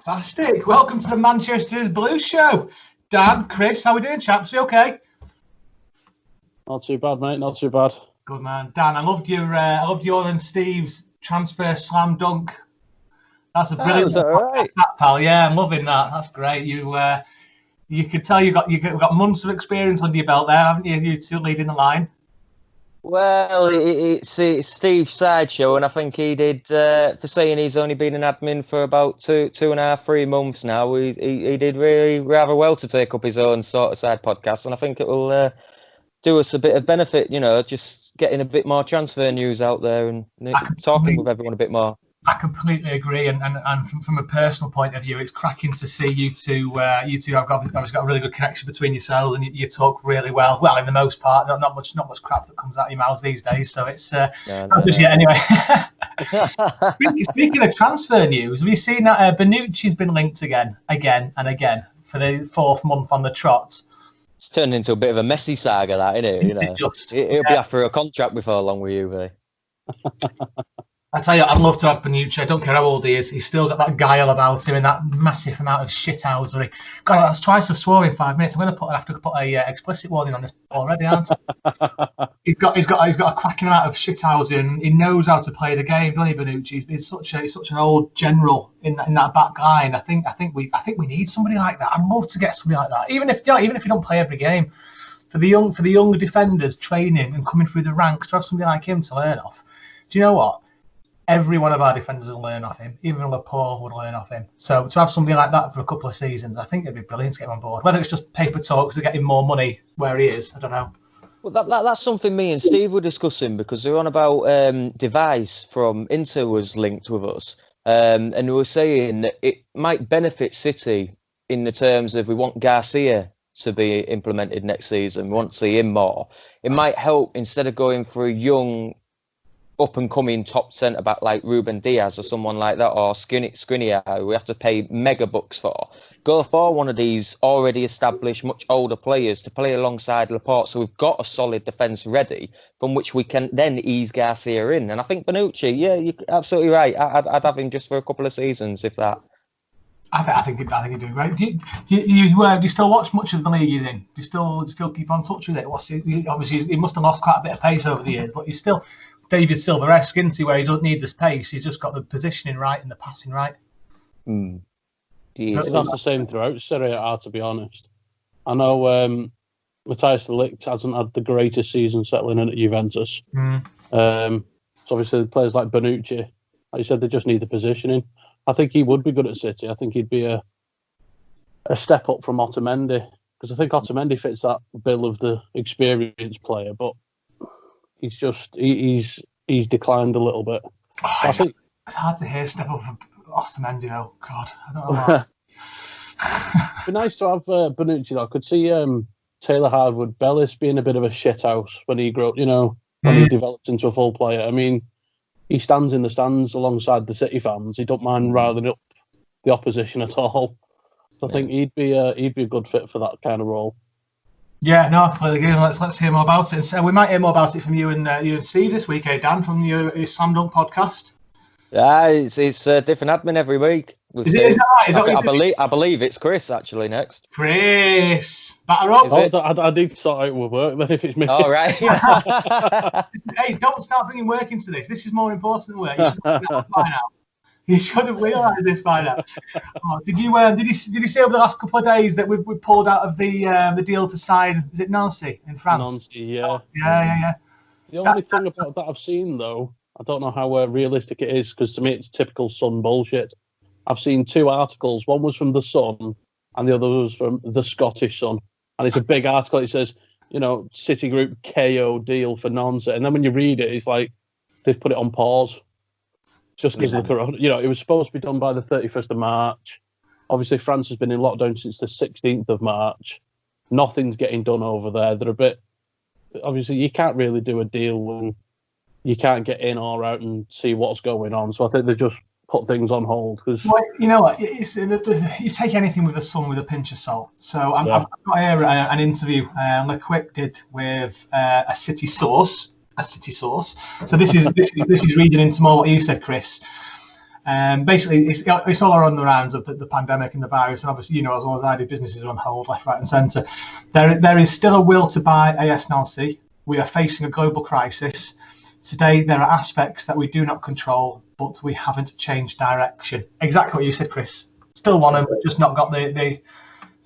Fantastic. Welcome to the Manchester Blues Show. Dan, Chris, how we doing, chaps? You okay? Not too bad, mate. Not too bad. Good man. Dan, I loved your and Steve's transfer slam dunk. That's a brilliant right? That, pal. Yeah, I'm loving that. That's great. You could tell you've got months of experience under your belt there, haven't you? You two leading the line. Well, it's Steve's sideshow, and I think he did, for saying he's only been an admin for about 2.5, 3 months now, he did really rather well to take up his own sort of side podcast, and I think it will do us a bit of benefit, just getting a bit more transfer news out there and talking with everyone a bit more. I completely agree, and from a personal point of view, it's cracking to see you two. You two have obviously got a really good connection between yourselves, and you talk really well. Well, in the most part, not much crap that comes out of your mouths these days. So it's anyway. Speaking of transfer news, have you seen that Bonucci's been linked again and again for the 4th month on the trot? It's turned into a bit of a messy saga, that, isn't it? It'll be after a contract before long with Juve. I tell you, I'd love to have Bonucci. I don't care how old he is. He's still got that guile about him and that massive amount of shithousery. God, that's twice I've swore in 5 minutes. I'm going to have to put a explicit warning on this already, aren't I? He's got a cracking amount of shithousery, and he knows how to play the game, doesn't he, Bonucci? He's such an old general in that back line. I think we need somebody like that. I'd love to get somebody like that, even if you don't play every game. For the younger defenders training and coming through the ranks, to have somebody like him to learn off. Do you know what? Every one of our defenders will learn off him. Even Laporte would learn off him. So to have somebody like that for a couple of seasons, I think it'd be brilliant to get him on board. Whether it's just paper talk to get him more money where he is, I don't know. Well, that's something me and Steve were discussing, because they're on about Device from Inter was linked with us. And we were saying that it might benefit City in the terms of we want Garcia to be implemented next season. We want to see him more. It might help, instead of going for a young up-and-coming top centre-back like Ruben Diaz or someone like that, or Skriniar, we have to pay mega bucks for. Go for one of these already established, much older players to play alongside Laporte, so we've got a solid defence ready from which we can then ease Garcia in. And I think Bonucci, yeah, you're absolutely right. I'd have him just for a couple of seasons, if that. I think he'd do great. Do you still watch much of the league he's in? Do you still keep on touch with it? Obviously, he must have lost quite a bit of pace over the years, but he's still David Silva-esque, isn't he, where he doesn't need the space. He's just got the positioning right and the passing right. That's the same throughout Serie A, to be honest. I know Matthias de Ligt hasn't had the greatest season settling in at Juventus. So obviously players like Bonucci, like you said, they just need the positioning. I think he would be good at City. I think he'd be a step up from Otamendi, because I think Otamendi fits that bill of the experienced player, but he's declined a little bit. I think it's hard to hear step up from Otamendi, though. God, I don't know why. It'd be nice to have Bonucci, though. I could see Taylor Hardwood-Bellis being a bit of a shithouse when he grew up, when he develops into a full player. I mean, he stands in the stands alongside the City fans. He don't mind riling up the opposition at all. So I think he'd be a good fit for that kind of role. Yeah, no, I completely agree. Let's hear more about it. So we might hear more about it from you and Steve this week, Dan, from your Slam Dunk podcast. Yeah, it's a different admin every week. Is that right? I believe it's Chris actually next. Chris, batter up. I need to sort out with work then if it's me. All right. Hey, don't start bringing work into this. This is more important than work. You should have realised this by now. Did you see over the last couple of days that we pulled out of the deal to sign? Is it Nancy in France? Nancy, yeah. Yeah. The only thing about that I've seen, though, I don't know how realistic it is, because to me it's typical Sun bullshit. I've seen 2 articles. One was from the Sun, and the other was from the Scottish Sun. And it's a big article. It says, Citigroup KO deal for Nancy. And then when you read it, it's like they've put it on pause. Just because of the corona. It was supposed to be done by the 31st of March. Obviously, France has been in lockdown since the 16th of March. Nothing's getting done over there. They're a bit... Obviously, you can't really do a deal when you can't get in or out and see what's going on. So I think they've just put things on hold. Well, you know what? You take anything with the Sun with a pinch of salt. So I've got here an interview LeQuick did with a City source. So this is reading into more what you said, Chris. Basically, it's all around the rounds of the pandemic and the virus, and obviously, as well as I do, businesses are on hold left, right, and centre. There is still a will to buy AS&LC. We are facing a global crisis. Today, there are aspects that we do not control, but we haven't changed direction. Exactly what you said, Chris. Still want them, but just not got the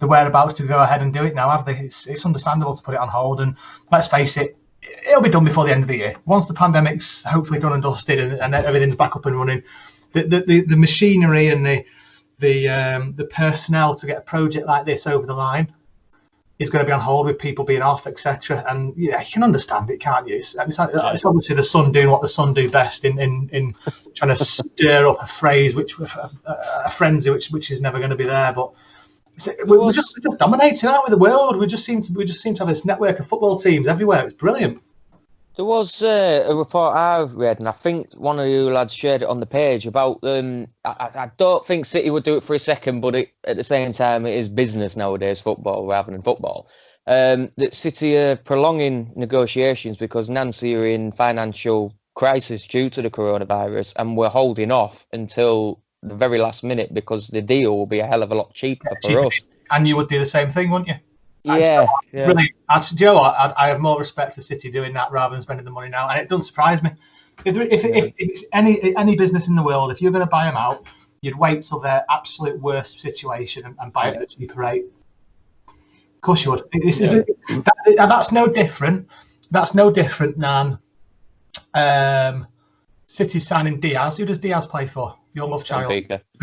whereabouts to go ahead and do it now, have they? It's understandable to put it on hold, and let's face it, it'll be done before the end of the year. Once the pandemic's hopefully done and dusted and everything's back up and running, the machinery and the personnel to get a project like this over the line is going to be on hold with people being off, etc. And you can understand it, can't you? It's obviously the Sun doing what the Sun do best in trying to stir up a frenzy which is never going to be there. But we're just dominating, aren't we, the world? We just seem to have this network of football teams everywhere. It's brilliant. There was a report I read, and I think one of you lads shared it on the page about I don't think City would do it for a second, but at the same time, it is business nowadays, football rather than football. That City are prolonging negotiations because Nancy are in financial crisis due to the coronavirus, and we're holding off until the very last minute because the deal will be a hell of a lot cheaper for us. And you would do the same thing, wouldn't you? Yeah. Really, do you know what? I have more respect for City doing that rather than spending the money now, and it doesn't surprise me. If it's any business in the world, if you're going to buy them out, you'd wait till their absolute worst situation and buy it at a cheaper rate. Of course you would. That's no different. That's no different than City signing Diaz. Who does Diaz play for? Your love child.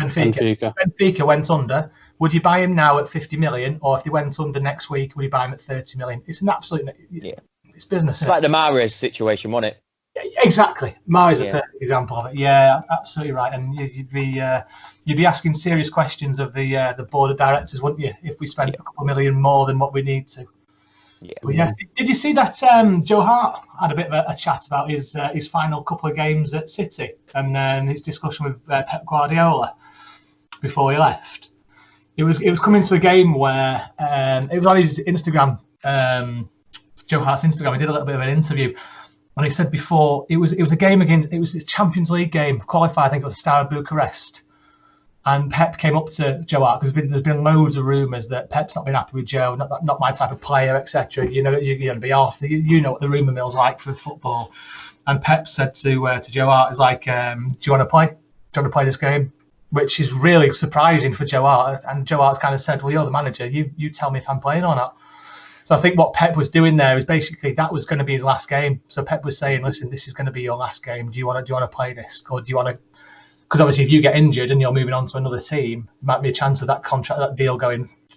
Benfica. Benfica went under. Would you buy him now at 50 million, or if they went under next week, would you buy him at 30 million? It's an absolute. It's business. It's like the Mahrez situation, wasn't it? Yeah, exactly. Mahrez is a perfect example of it. Yeah, absolutely right. And you'd be asking serious questions of the board of directors, wouldn't you, if we spent a couple of million more than what we need to? Yeah. Did you see that Joe Hart had a bit of a chat about his final couple of games at City and his discussion with Pep Guardiola before he left? It was coming to a game where it was on his Instagram, Joe Hart's Instagram. He did a little bit of an interview, and he said before it was a game against, it was a Champions League game, qualified. I think it was Steaua Bucharest. And Pep came up to Joe Hart because there's been loads of rumours that Pep's not been happy with Joe, not my type of player, etc. You're going to be off. You know what the rumour mill's like for football. And Pep said to Joe Hart, "Is like, do you want to play? Do you want to play this game?" Which is really surprising for Joe Hart. And Joe Hart kind of said, "Well, you're the manager. You tell me if I'm playing or not." So I think what Pep was doing there is basically that was going to be his last game. So Pep was saying, "Listen, this is going to be your last game. Do you want to play this, or do you want to?" Because obviously, if you get injured and you're moving on to another team, there might be a chance of that deal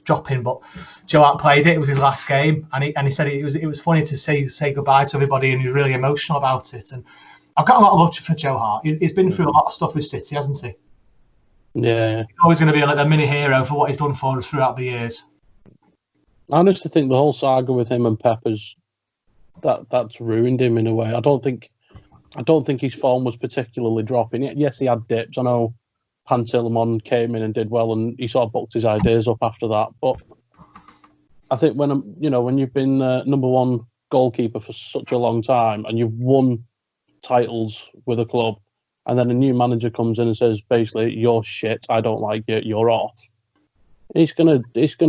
dropping. But Joe Hart played it; it was his last game, and he said it was funny to say goodbye to everybody, and he was really emotional about it. And I've got a lot of love for Joe Hart. He's been through a lot of stuff with City, hasn't he? Yeah. He's always going to be like a mini hero for what he's done for us throughout the years. I honestly think the whole saga with him and Peppers that's ruined him in a way. I don't think his form was particularly dropping. Yes, he had dips. I know Pantilimon came in and did well, and he sort of booked his ideas up after that. But I think when you've been number one goalkeeper for such a long time and you've won titles with a club, and then a new manager comes in and says, basically, "You're shit. I don't like you. You're off." He's gonna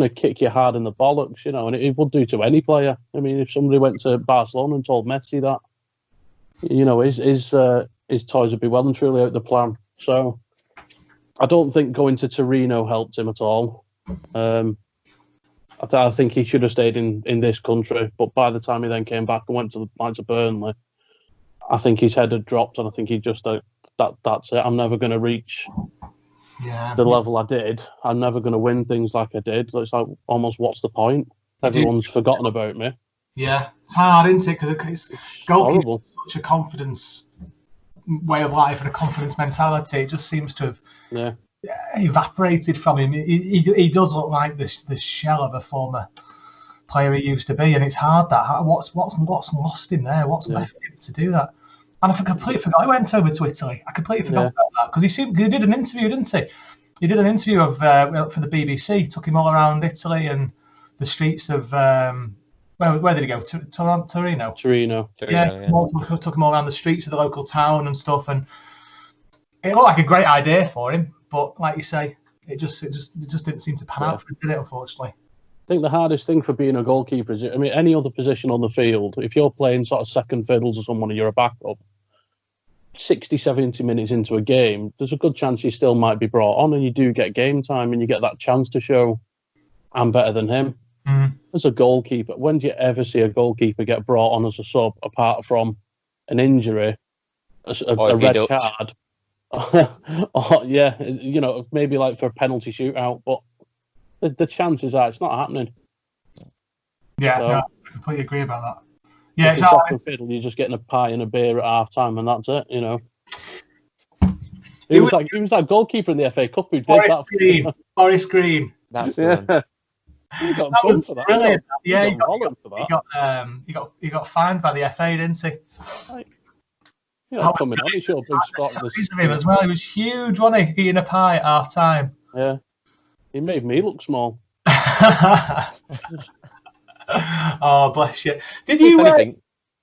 kick you hard in the bollocks, and it would do to any player. I mean, if somebody went to Barcelona and told Messi that, his toys would be well and truly out the plan. So I don't think going to Torino helped him at all. I think he should have stayed in this country. But by the time he then came back and went to the likes of Burnley, I think his head had dropped, and I think he just that's it. I'm never going to reach the level I did. I'm never going to win things like I did. So it's like almost, what's the point? Everyone's forgotten about me. Yeah, it's hard, isn't it? Because goalkeeping is such a confidence way of life and a confidence mentality. It just seems to have evaporated from him. He does look like the shell of a former player he used to be, and it's hard that what's lost him there. What's left him to do that? And I completely forgot he went over to Italy. I completely forgot about that because he did an interview, didn't he? He did an interview for the BBC. Took him all around Italy and the streets of. Where did he go? Torino. Torino. Yeah, took him all around the streets of the local town and stuff. And It looked like a great idea for him, but like you say, it just didn't seem to pan out for him, did it? Unfortunately. I think the hardest thing for being a goalkeeper is, I mean, any other position on the field, if you're playing sort of second fiddle to someone and you're a backup, 60, 70 minutes into a game, there's a good chance you still might be brought on and you do get game time and you get that chance to show I'm better than him. As a goalkeeper, when do you ever see a goalkeeper get brought on as a sub apart from an injury, a red card? Or, yeah, maybe like for a penalty shootout, but the chances are it's not happening. Yeah, no, I completely agree about that. Yeah, it's second fiddle. You're just getting a pie and a beer at half time, and that's it. He was that goalkeeper in the FA Cup who did that. Forest Green. That's it. He got done for that. Brilliant. Yeah, he got fined by the FA, didn't he? Coming on, he showed big spot of him as well. He was huge, wasn't he? Eating a pie at half time. Yeah, he made me look small. Oh, bless you! Did you?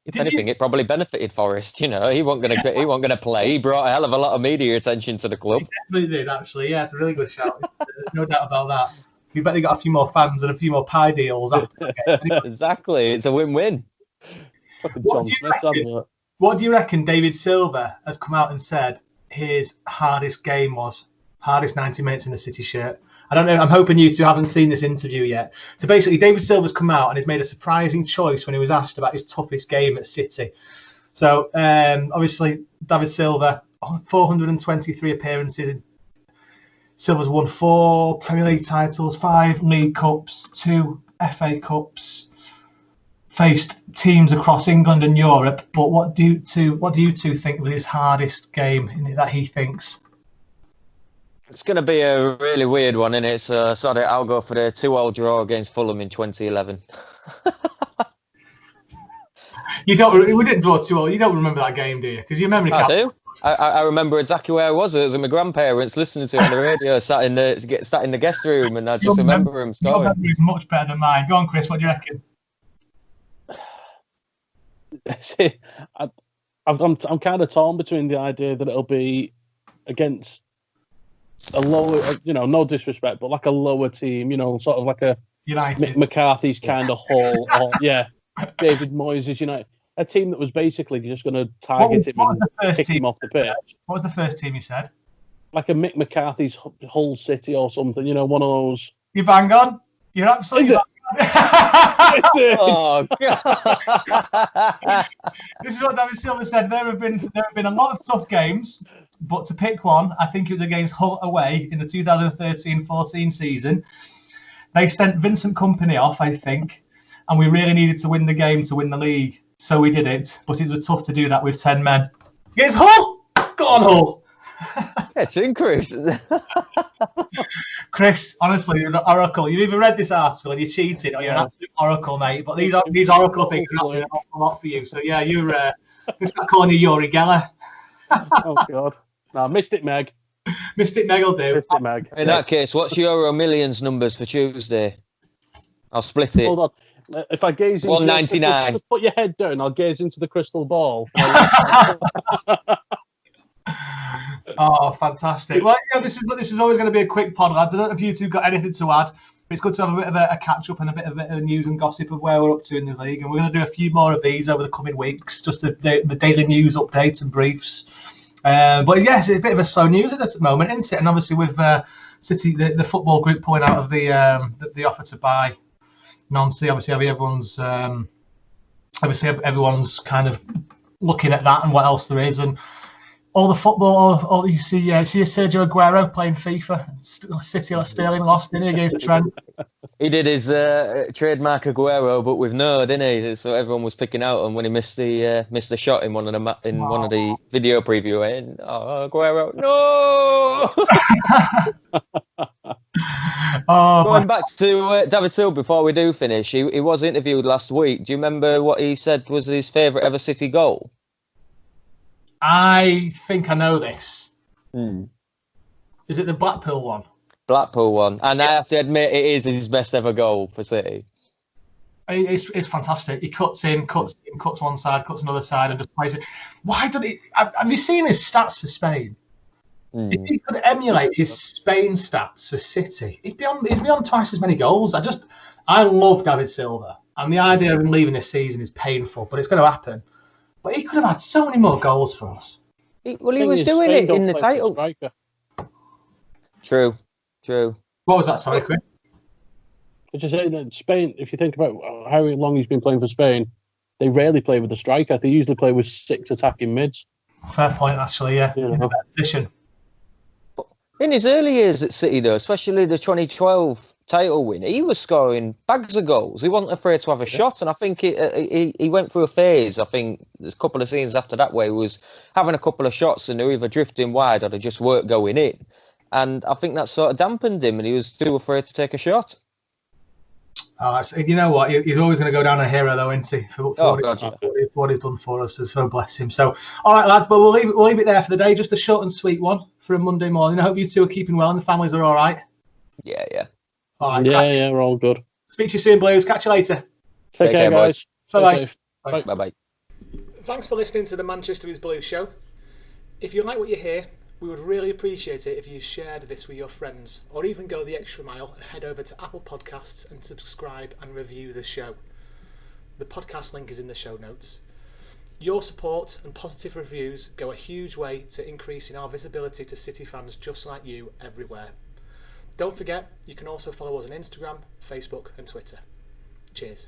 If anything, it probably benefited Forrest. He wasn't going to play. He brought a hell of a lot of media attention to the club. He definitely did, actually. Yeah, it's a really good shout. There's no doubt about that. We bet they got a few more fans and a few more pie deals after. Exactly, it's a win-win. What do you reckon David Silva has come out and said his hardest game was? Hardest 90 minutes in the City shirt. I don't know. I'm hoping you two haven't seen this interview yet. So basically, David Silva's come out and has made a surprising choice when he was asked about his toughest game at City. So obviously, David Silva, 423 appearances. Silva's won 4 Premier League titles, 5 League Cups, 2 FA Cups. Faced teams across England and Europe. But what do you two think was his hardest game that he thinks? It's going to be a really weird one, isn't it? So sorry, I'll go for the 2-2 draw against Fulham in 2011. We didn't draw 2-2. You don't remember that game, do you? Because you remember. I do. I remember exactly where I was. It was with my grandparents listening to it on the radio, sat in the guest room, and I just remember him scoring. Your memory is much better than mine. Go on, Chris. What do you reckon? See, I'm kind of torn between the idea that it'll be against a lower, no disrespect, but like a lower team, sort of like a United. Mick McCarthy's kind of Hull, or David Moyes' United, a team that was basically just going to target him and pick him off the pitch. What was the first team you said? Like a Mick McCarthy's Hull City or something, one of those. You bang on. You're absolutely. Oh, God. This is what David Silva said. There have been a lot of tough games, but to pick one, I think it was against Hull away in the 2013-14 season. They sent Vincent Kompany off, I think, and we really needed to win the game to win the league. So we did it, but it was tough to do that with 10 men. Against Hull! Go on, Hull! It's increased. Chris, honestly, you're the oracle. You've either read this article and you're cheating, or you're an absolute oracle, mate. But these oracle things are not doing a lot for you. So yeah, you're start calling you Yuri Geller. Oh God! No, Mystic Meg. Mystic Meg will do. Mystic Meg. In that case, what's Euro Millions numbers for Tuesday? I'll split it. Hold on. If I gaze into 199. Just put your head down. I'll gaze into the crystal ball. Oh, fantastic. Well, this is always going to be a quick pod, lads. I don't know if you two got anything to add, but it's good to have a bit of a catch-up and a bit of news and gossip of where we're up to in the league. And we're going to do a few more of these over the coming weeks, just the daily news updates and briefs. But yes, it's a bit of a slow news at the moment, isn't it? And obviously with City, the football group pulling out of the offer to buy Nancy, obviously everyone's kind of looking at that and what else there is. And all the football, all you see Sergio Aguero playing FIFA. City or Sterling lost, didn't he, against Trent? He did his trademark Aguero, but with no, didn't he? So everyone was picking out on when he missed the shot in one of the video preview. And Aguero, no! Going back to David Silva before we do finish, he was interviewed last week. Do you remember what he said was his favourite ever City goal? I think I know this. Is it the Blackpool one? Blackpool one. And I have to admit, it is his best ever goal for City. It's fantastic. He cuts one side, cuts another side, and just plays it. Why don't he? Have you seen his stats for Spain? If he could emulate his Spain stats for City, he'd be on twice as many goals. I love David Silva, and the idea of him leaving this season is painful, but it's going to happen. But he could have had so many more goals for us. He was doing it in the title. True. What was that? Sorry, Chris. I just say that Spain, if you think about how long he's been playing for Spain, they rarely play with a striker. They usually play with 6 attacking mids. Fair point, actually, yeah. In a better position. But in his early years at City, though, especially the 2012 title win, he was scoring bags of goals. He wasn't afraid to have a shot, and I think he went through a phase. I think there's a couple of scenes after that where he was having a couple of shots and they were either drifting wide or they just weren't going in. And I think that sort of dampened him, and he was too afraid to take a shot. Oh, you know what? He's always going to go down a hero, though, isn't he? For what he's done for us, so bless him. So, all right, lads, but we'll leave it there for the day. Just a short and sweet one for a Monday morning. I hope you two are keeping well and the families are all right. Yeah. All right, yeah, we're all good. Speak to you soon, Blues. Catch you later. Take care, guys. Bye-bye. Bye-bye. Thanks for listening to the Manchester is Blue show. If you like what you hear, we would really appreciate it if you shared this with your friends, or even go the extra mile and head over to Apple Podcasts and subscribe and review the show. The podcast link is in the show notes. Your support and positive reviews go a huge way to increasing our visibility to City fans just like you everywhere. Don't forget, you can also follow us on Instagram, Facebook and Twitter. Cheers.